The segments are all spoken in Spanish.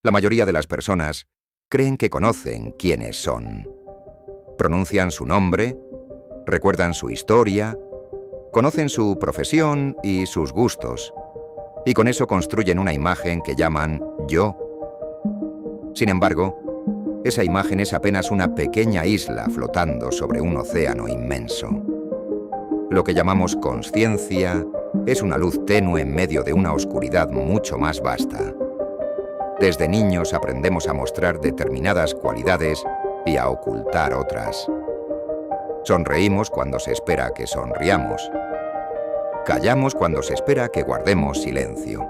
La mayoría de las personas creen que conocen quiénes son. Pronuncian su nombre, recuerdan su historia, conocen su profesión y sus gustos, y con eso construyen una imagen que llaman yo. Sin embargo, esa imagen es apenas una pequeña isla flotando sobre un océano inmenso. Lo que llamamos consciencia es una luz tenue en medio de una oscuridad mucho más vasta. Desde niños aprendemos a mostrar determinadas cualidades y a ocultar otras. Sonreímos cuando se espera que sonriamos. Callamos cuando se espera que guardemos silencio.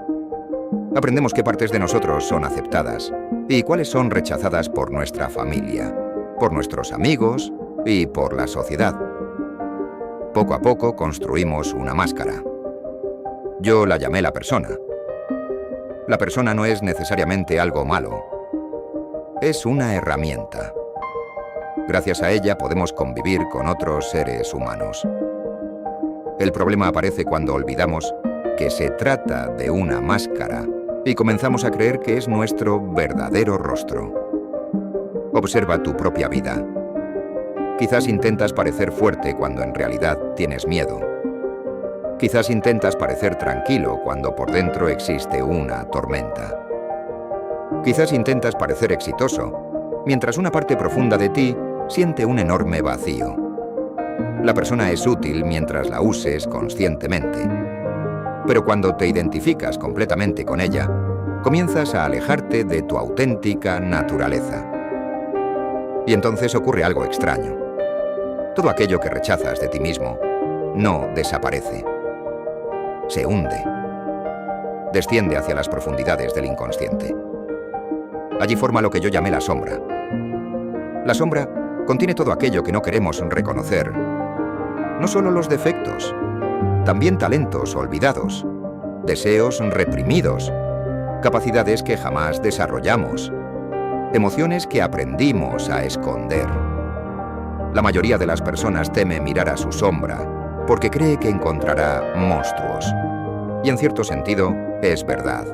Aprendemos qué partes de nosotros son aceptadas y cuáles son rechazadas por nuestra familia, por nuestros amigos y por la sociedad. Poco a poco construimos una máscara. Yo la llamé la persona. La persona no es necesariamente algo malo. Es una herramienta. Gracias a ella podemos convivir con otros seres humanos. El problema aparece cuando olvidamos que se trata de una máscara y comenzamos a creer que es nuestro verdadero rostro. Observa tu propia vida. Quizás intentas parecer fuerte cuando en realidad tienes miedo. Quizás intentas parecer tranquilo cuando por dentro existe una tormenta. Quizás intentas parecer exitoso, mientras una parte profunda de ti siente un enorme vacío. La persona es útil mientras la uses conscientemente. Pero cuando te identificas completamente con ella, comienzas a alejarte de tu auténtica naturaleza. Y entonces ocurre algo extraño. Todo aquello que rechazas de ti mismo no desaparece. Se hunde. Desciende hacia las profundidades del inconsciente. Allí forma lo que yo llamé la sombra. La sombra contiene todo aquello que no queremos reconocer. No solo los defectos, también talentos olvidados, deseos reprimidos, capacidades que jamás desarrollamos, emociones que aprendimos a esconder. La mayoría de las personas teme mirar a su sombra porque cree que encontrará monstruos. Y en cierto sentido, es verdad.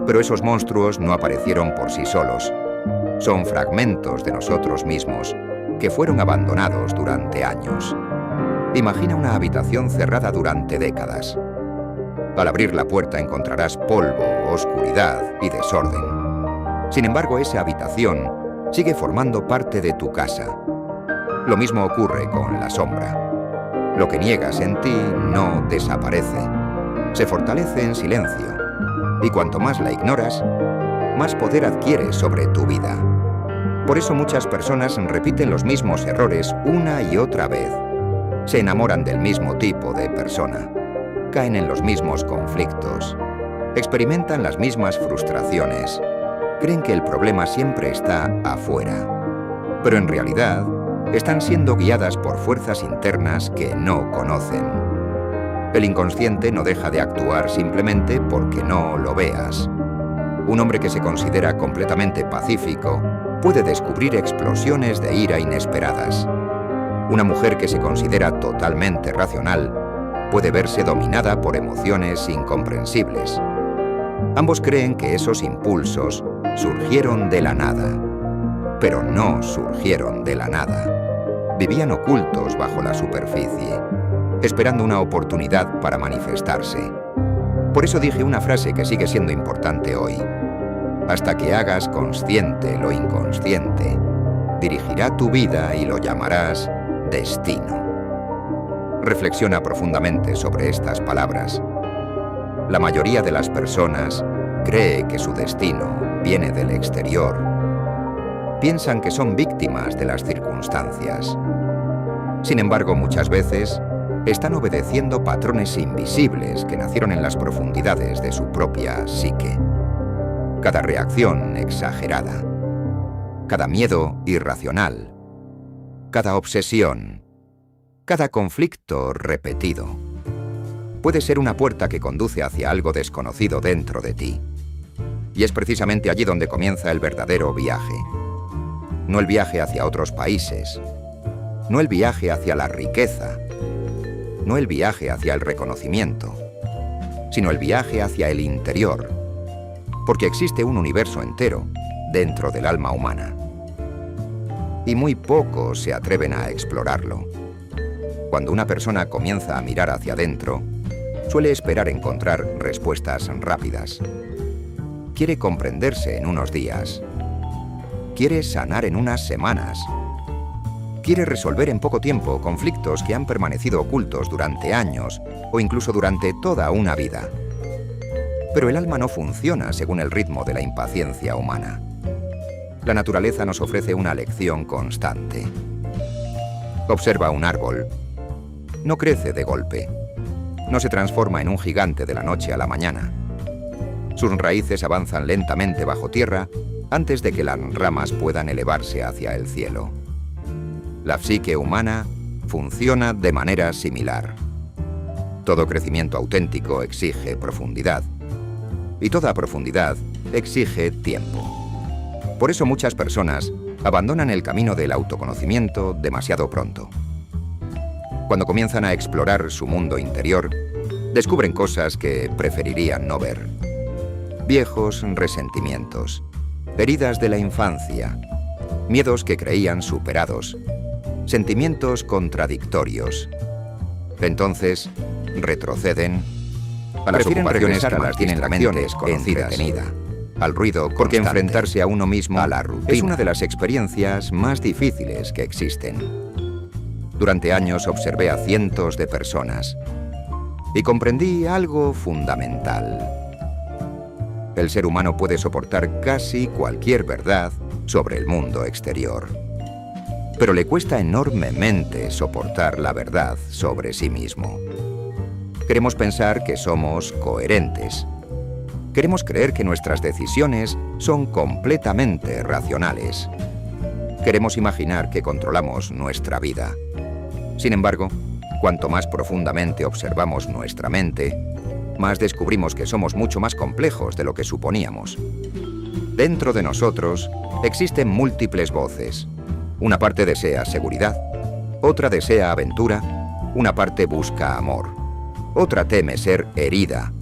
Pero esos monstruos no aparecieron por sí solos. Son fragmentos de nosotros mismos que fueron abandonados durante años. Imagina una habitación cerrada durante décadas. Al abrir la puerta encontrarás polvo, oscuridad y desorden. Sin embargo, esa habitación sigue formando parte de tu casa. Lo mismo ocurre con la sombra. Lo que niegas en ti no desaparece. Se fortalece en silencio. Y cuanto más la ignoras, más poder adquieres sobre tu vida. Por eso muchas personas repiten los mismos errores una y otra vez. Se enamoran del mismo tipo de persona. Caen en los mismos conflictos. Experimentan las mismas frustraciones. Creen que el problema siempre está afuera. Pero en realidad, están siendo guiadas por fuerzas internas que no conocen. El inconsciente no deja de actuar simplemente porque no lo veas. Un hombre que se considera completamente pacífico puede descubrir explosiones de ira inesperadas. Una mujer que se considera totalmente racional puede verse dominada por emociones incomprensibles. Ambos creen que esos impulsos surgieron de la nada, pero no surgieron de la nada. Vivían ocultos bajo la superficie, esperando una oportunidad para manifestarse. Por eso dije una frase que sigue siendo importante hoy. Hasta que hagas consciente lo inconsciente, dirigirá tu vida y lo llamarás destino. Reflexiona profundamente sobre estas palabras. La mayoría de las personas cree que su destino viene del exterior. Piensan que son víctimas de las circunstancias. Sin embargo, muchas veces están obedeciendo patrones invisibles que nacieron en las profundidades de su propia psique. Cada reacción exagerada, cada miedo irracional, cada obsesión, cada conflicto repetido, puede ser una puerta que conduce hacia algo desconocido dentro de ti. Y es precisamente allí donde comienza el verdadero viaje. No el viaje hacia otros países, no el viaje hacia la riqueza, no el viaje hacia el reconocimiento, sino el viaje hacia el interior, porque existe un universo entero dentro del alma humana. Y muy pocos se atreven a explorarlo. Cuando una persona comienza a mirar hacia adentro, suele esperar encontrar respuestas rápidas. Quiere comprenderse en unos días. Quiere sanar en unas semanas. Quiere resolver en poco tiempo conflictos que han permanecido ocultos durante años o incluso durante toda una vida. Pero el alma no funciona según el ritmo de la impaciencia humana. La naturaleza nos ofrece una lección constante. Observa un árbol. No crece de golpe. No se transforma en un gigante de la noche a la mañana. Sus raíces avanzan lentamente bajo tierra antes de que las ramas puedan elevarse hacia el cielo. La psique humana funciona de manera similar. Todo crecimiento auténtico exige profundidad. Y toda profundidad exige tiempo. Por eso muchas personas abandonan el camino del autoconocimiento demasiado pronto. Cuando comienzan a explorar su mundo interior, descubren cosas que preferirían no ver. Viejos resentimientos, heridas de la infancia, miedos que creían superados, sentimientos contradictorios. Entonces, retroceden a las preocupaciones que mantienen la mente entretenida, al ruido porque enfrentarse a uno mismo a la rutina es una de las experiencias más difíciles que existen. Durante años observé a cientos de personas y comprendí algo fundamental. El ser humano puede soportar casi cualquier verdad sobre el mundo exterior, pero le cuesta enormemente soportar la verdad sobre sí mismo. Queremos pensar que somos coherentes. Queremos creer que nuestras decisiones son completamente racionales. Queremos imaginar que controlamos nuestra vida. Sin embargo, cuanto más profundamente observamos nuestra mente, más descubrimos que somos mucho más complejos de lo que suponíamos. Dentro de nosotros existen múltiples voces. Una parte desea seguridad, otra desea aventura, una parte busca amor, otra teme ser herida,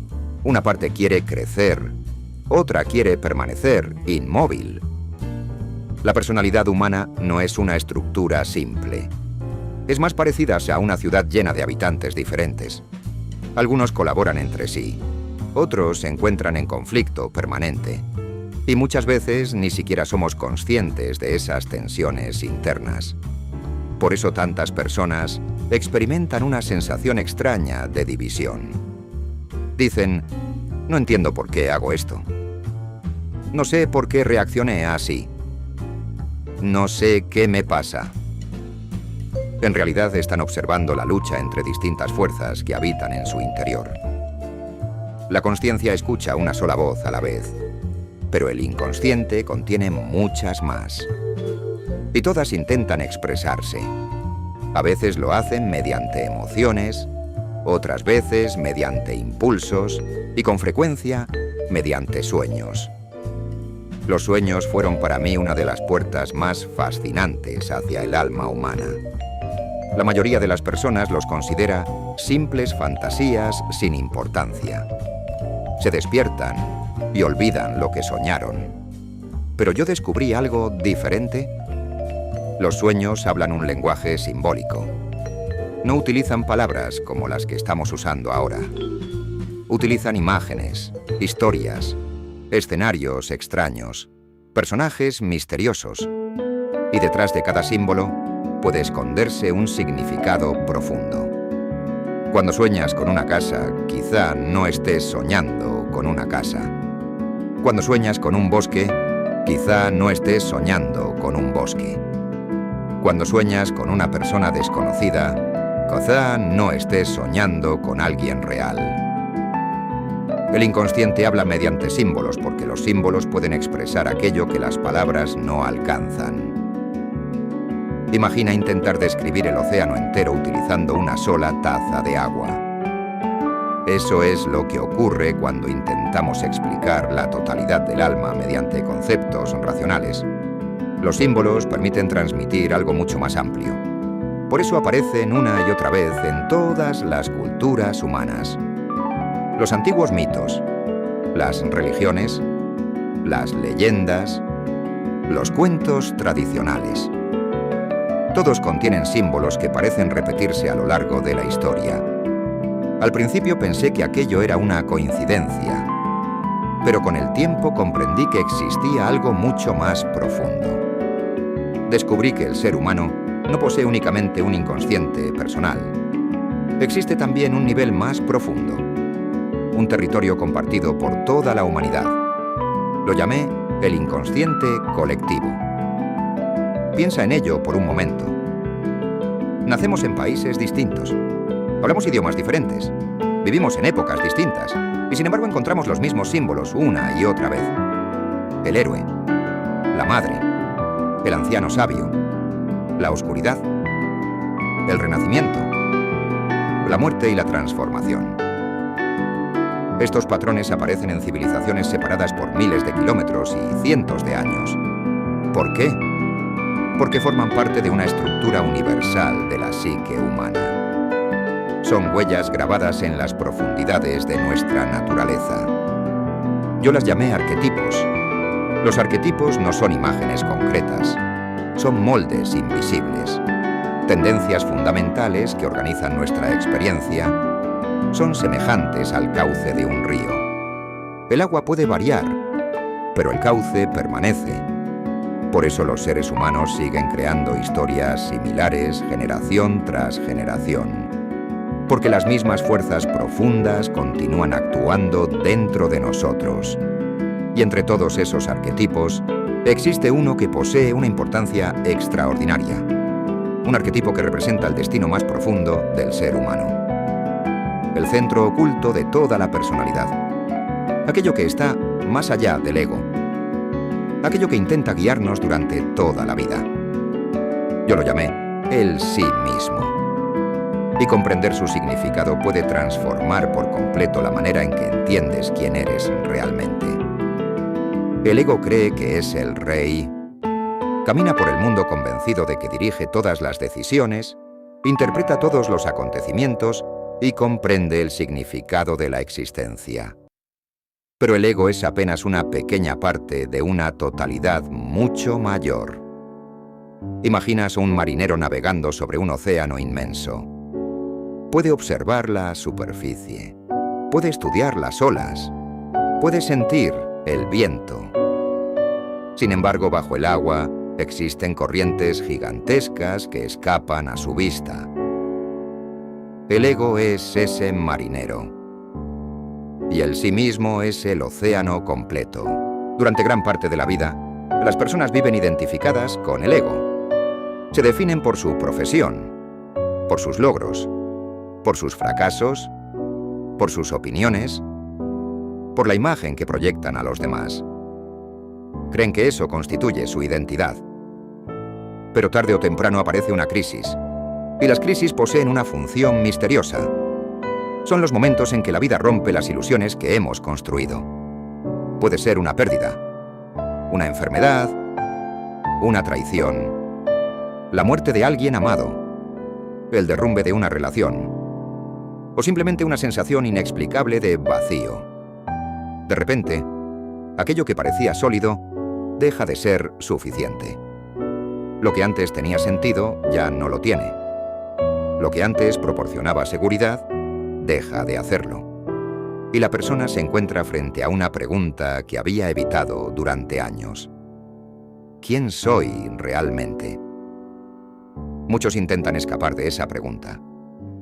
una parte quiere crecer, otra quiere permanecer inmóvil. La personalidad humana no es una estructura simple. Es más parecida a una ciudad llena de habitantes diferentes. Algunos colaboran entre sí, otros se encuentran en conflicto permanente. Y muchas veces ni siquiera somos conscientes de esas tensiones internas. Por eso tantas personas experimentan una sensación extraña de división. Dicen, no entiendo por qué hago esto. No sé por qué reaccioné así. No sé qué me pasa. En realidad están observando la lucha entre distintas fuerzas que habitan en su interior. La consciencia escucha una sola voz a la vez, pero el inconsciente contiene muchas más. Y todas intentan expresarse. A veces lo hacen mediante emociones, otras veces mediante impulsos y con frecuencia mediante sueños. Los sueños fueron para mí una de las puertas más fascinantes hacia el alma humana. La mayoría de las personas los considera simples fantasías sin importancia. Se despiertan y olvidan lo que soñaron. Pero yo descubrí algo diferente. Los sueños hablan un lenguaje simbólico. No utilizan palabras como las que estamos usando ahora. Utilizan imágenes, historias, escenarios extraños, personajes misteriosos. Y detrás de cada símbolo puede esconderse un significado profundo. Cuando sueñas con una casa, quizá no estés soñando con una casa. Cuando sueñas con un bosque, quizá no estés soñando con un bosque. Cuando sueñas con una persona desconocida, quizá no estés soñando con alguien real. El inconsciente habla mediante símbolos porque los símbolos pueden expresar aquello que las palabras no alcanzan. Imagina intentar describir el océano entero utilizando una sola taza de agua. Eso es lo que ocurre cuando intentamos explicar la totalidad del alma mediante conceptos racionales. Los símbolos permiten transmitir algo mucho más amplio. Por eso aparecen una y otra vez en todas las culturas humanas. Los antiguos mitos, las religiones, las leyendas, los cuentos tradicionales. Todos contienen símbolos que parecen repetirse a lo largo de la historia. Al principio pensé que aquello era una coincidencia, pero con el tiempo comprendí que existía algo mucho más profundo. Descubrí que el ser humano no posee únicamente un inconsciente personal. Existe también un nivel más profundo, un territorio compartido por toda la humanidad. Lo llamé el inconsciente colectivo. Piensa en ello por un momento. Nacemos en países distintos. Hablamos idiomas diferentes. Vivimos en épocas distintas. Y sin embargo encontramos los mismos símbolos una y otra vez. El héroe, la madre, el anciano sabio, la oscuridad, el renacimiento, la muerte y la transformación. Estos patrones aparecen en civilizaciones separadas por miles de kilómetros y cientos de años. ¿Por qué? Porque forman parte de una estructura universal de la psique humana. Son huellas grabadas en las profundidades de nuestra naturaleza. Yo las llamé arquetipos. Los arquetipos no son imágenes concretas, son moldes invisibles, tendencias fundamentales que organizan nuestra experiencia. Son semejantes al cauce de un río. El agua puede variar, pero el cauce permanece. Por eso los seres humanos siguen creando historias similares generación tras generación. Porque las mismas fuerzas profundas continúan actuando dentro de nosotros. Y entre todos esos arquetipos, existe uno que posee una importancia extraordinaria. Un arquetipo que representa el destino más profundo del ser humano. El centro oculto de toda la personalidad. Aquello que está más allá del ego. Aquello que intenta guiarnos durante toda la vida. Yo lo llamé el sí mismo. Y comprender su significado puede transformar por completo la manera en que entiendes quién eres realmente. El ego cree que es el rey. Camina por el mundo convencido de que dirige todas las decisiones, interpreta todos los acontecimientos y comprende el significado de la existencia. Pero el ego es apenas una pequeña parte de una totalidad mucho mayor. Imaginas a un marinero navegando sobre un océano inmenso. Puede observar la superficie, puede estudiar las olas, puede sentir el viento. Sin embargo, bajo el agua existen corrientes gigantescas que escapan a su vista. El ego es ese marinero. Y el sí mismo es el océano completo. Durante gran parte de la vida, las personas viven identificadas con el ego. Se definen por su profesión, por sus logros, por sus fracasos, por sus opiniones, por la imagen que proyectan a los demás. Creen que eso constituye su identidad. Pero tarde o temprano aparece una crisis, y las crisis poseen una función misteriosa. Son los momentos en que la vida rompe las ilusiones que hemos construido. Puede ser una pérdida, una enfermedad, una traición, la muerte de alguien amado, el derrumbe de una relación, o simplemente una sensación inexplicable de vacío. De repente, aquello que parecía sólido deja de ser suficiente. Lo que antes tenía sentido ya no lo tiene. Lo que antes proporcionaba seguridad deja de hacerlo. Y la persona se encuentra frente a una pregunta que había evitado durante años. ¿Quién soy realmente? Muchos intentan escapar de esa pregunta.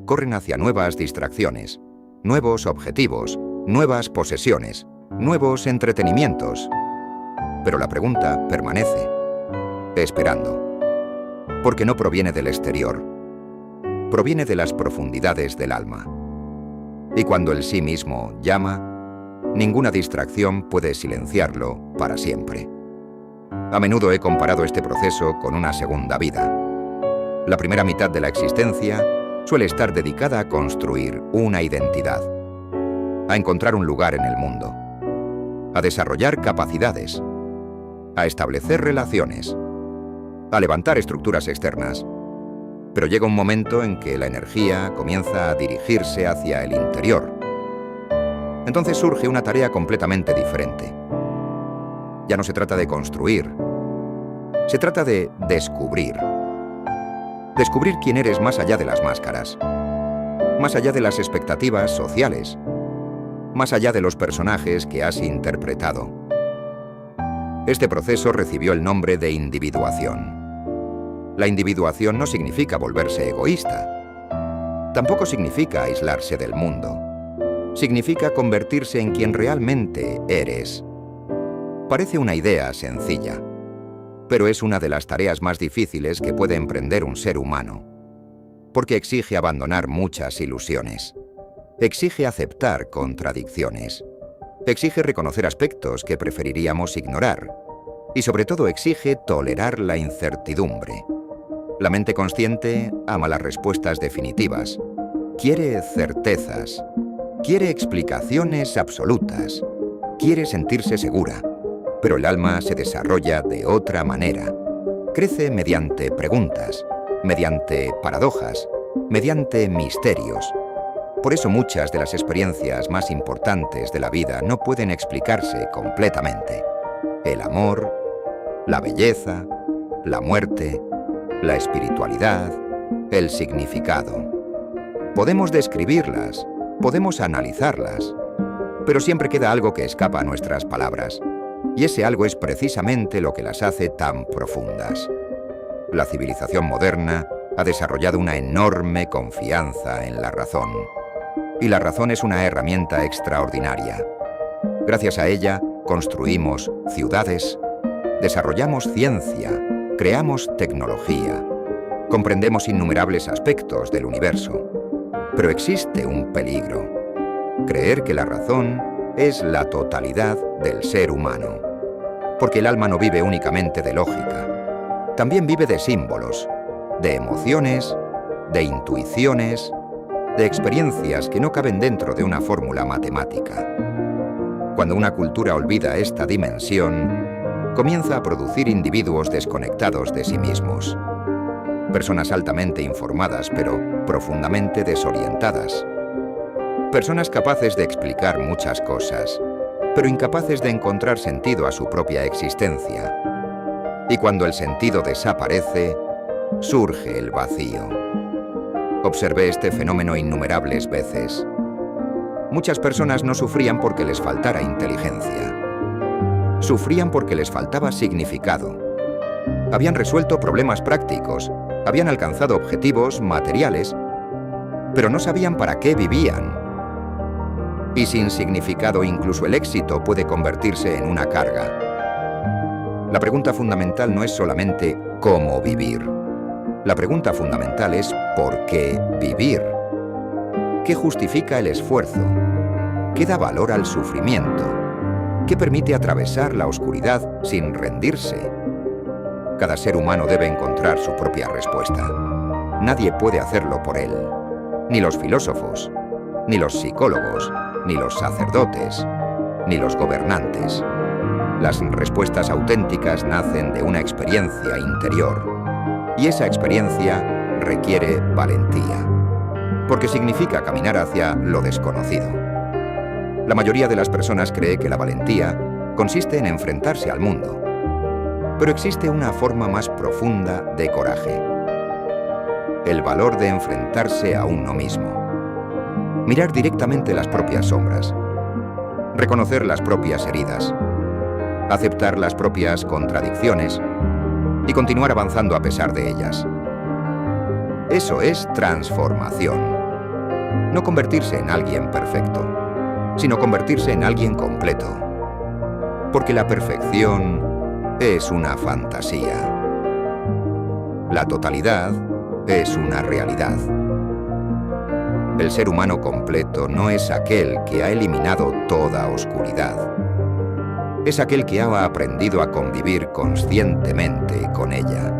Corren hacia nuevas distracciones, nuevos objetivos, nuevas posesiones, nuevos entretenimientos. Pero la pregunta permanece, esperando. Porque no proviene del exterior, proviene de las profundidades del alma. Y cuando el sí mismo llama, ninguna distracción puede silenciarlo para siempre. A menudo he comparado este proceso con una segunda vida. La primera mitad de la existencia suele estar dedicada a construir una identidad, a encontrar un lugar en el mundo, a desarrollar capacidades, a establecer relaciones, a levantar estructuras externas. Pero llega un momento en que la energía comienza a dirigirse hacia el interior. Entonces surge una tarea completamente diferente. Ya no se trata de construir. Se trata de descubrir. Descubrir quién eres más allá de las máscaras, más allá de las expectativas sociales, más allá de los personajes que has interpretado. Este proceso recibió el nombre de individuación. La individuación no significa volverse egoísta. Tampoco significa aislarse del mundo. Significa convertirse en quien realmente eres. Parece una idea sencilla, pero es una de las tareas más difíciles que puede emprender un ser humano, porque exige abandonar muchas ilusiones, exige aceptar contradicciones, exige reconocer aspectos que preferiríamos ignorar y sobre todo exige tolerar la incertidumbre. La mente consciente ama las respuestas definitivas, quiere certezas, quiere explicaciones absolutas, quiere sentirse segura. Pero el alma se desarrolla de otra manera. Crece mediante preguntas, mediante paradojas, mediante misterios. Por eso muchas de las experiencias más importantes de la vida no pueden explicarse completamente. El amor, la belleza, la muerte, la espiritualidad, el significado. Podemos describirlas, podemos analizarlas, pero siempre queda algo que escapa a nuestras palabras. Y ese algo es precisamente lo que las hace tan profundas. La civilización moderna ha desarrollado una enorme confianza en la razón. Y la razón es una herramienta extraordinaria. Gracias a ella construimos ciudades, desarrollamos ciencia, creamos tecnología, comprendemos innumerables aspectos del universo. Pero existe un peligro: creer que la razón es la totalidad del ser humano. Porque el alma no vive únicamente de lógica, también vive de símbolos, de emociones, de intuiciones, de experiencias que no caben dentro de una fórmula matemática. Cuando una cultura olvida esta dimensión, comienza a producir individuos desconectados de sí mismos. Personas altamente informadas, pero profundamente desorientadas. Personas capaces de explicar muchas cosas, pero incapaces de encontrar sentido a su propia existencia. Y cuando el sentido desaparece, surge el vacío. Observé este fenómeno innumerables veces. Muchas personas no sufrían porque les faltara inteligencia. Sufrían porque les faltaba significado. Habían resuelto problemas prácticos, habían alcanzado objetivos materiales, pero no sabían para qué vivían. Y sin significado, incluso el éxito puede convertirse en una carga. La pregunta fundamental no es solamente cómo vivir. La pregunta fundamental es ¿por qué vivir? ¿Qué justifica el esfuerzo? ¿Qué da valor al sufrimiento? ¿Qué permite atravesar la oscuridad sin rendirse? Cada ser humano debe encontrar su propia respuesta. Nadie puede hacerlo por él. Ni los filósofos, ni los psicólogos, ni los sacerdotes, ni los gobernantes. Las respuestas auténticas nacen de una experiencia interior. Y esa experiencia requiere valentía, porque significa caminar hacia lo desconocido. La mayoría de las personas cree que la valentía consiste en enfrentarse al mundo. Pero existe una forma más profunda de coraje. El valor de enfrentarse a uno mismo. Mirar directamente las propias sombras, reconocer las propias heridas, aceptar las propias contradicciones y continuar avanzando a pesar de ellas. Eso es transformación. No convertirse en alguien perfecto, sino convertirse en alguien completo. Porque la perfección es una fantasía. La totalidad es una realidad. El ser humano completo no es aquel que ha eliminado toda oscuridad. Es aquel que ha aprendido a convivir conscientemente con ella.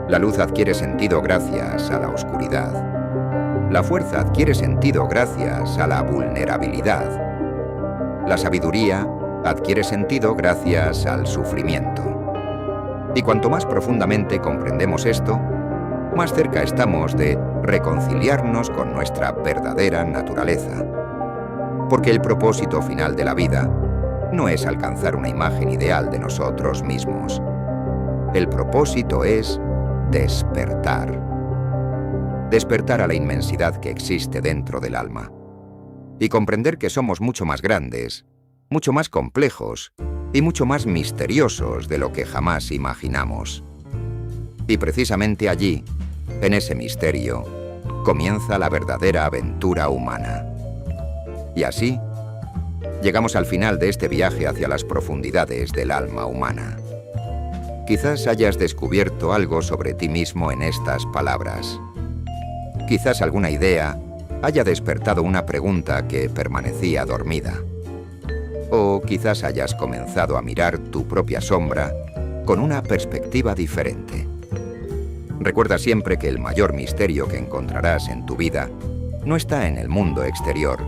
La luz adquiere sentido gracias a la oscuridad. La fuerza adquiere sentido gracias a la vulnerabilidad. La sabiduría adquiere sentido gracias al sufrimiento. Y cuanto más profundamente comprendemos esto, más cerca estamos de reconciliarnos con nuestra verdadera naturaleza. Porque el propósito final de la vida no es alcanzar una imagen ideal de nosotros mismos. El propósito es despertar. Despertar a la inmensidad que existe dentro del alma. Y comprender que somos mucho más grandes, mucho más complejos y mucho más misteriosos de lo que jamás imaginamos. Y precisamente allí, en ese misterio, comienza la verdadera aventura humana. Y así, llegamos al final de este viaje hacia las profundidades del alma humana. Quizás hayas descubierto algo sobre ti mismo en estas palabras. Quizás alguna idea haya despertado una pregunta que permanecía dormida. O quizás hayas comenzado a mirar tu propia sombra con una perspectiva diferente. Recuerda siempre que el mayor misterio que encontrarás en tu vida no está en el mundo exterior,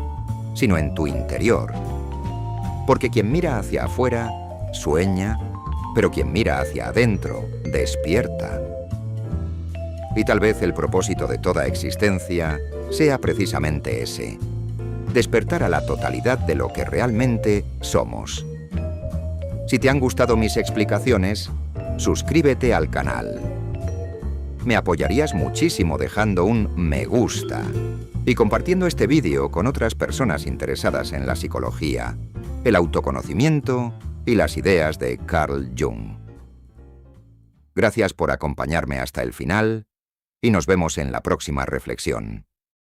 sino en tu interior. Porque quien mira hacia afuera, sueña, pero quien mira hacia adentro, despierta. Y tal vez el propósito de toda existencia sea precisamente ese: despertar a la totalidad de lo que realmente somos. Si te han gustado mis explicaciones, suscríbete al canal. Me apoyarías muchísimo dejando un me gusta y compartiendo este vídeo con otras personas interesadas en la psicología, el autoconocimiento y las ideas de Carl Jung. Gracias por acompañarme hasta el final y nos vemos en la próxima reflexión.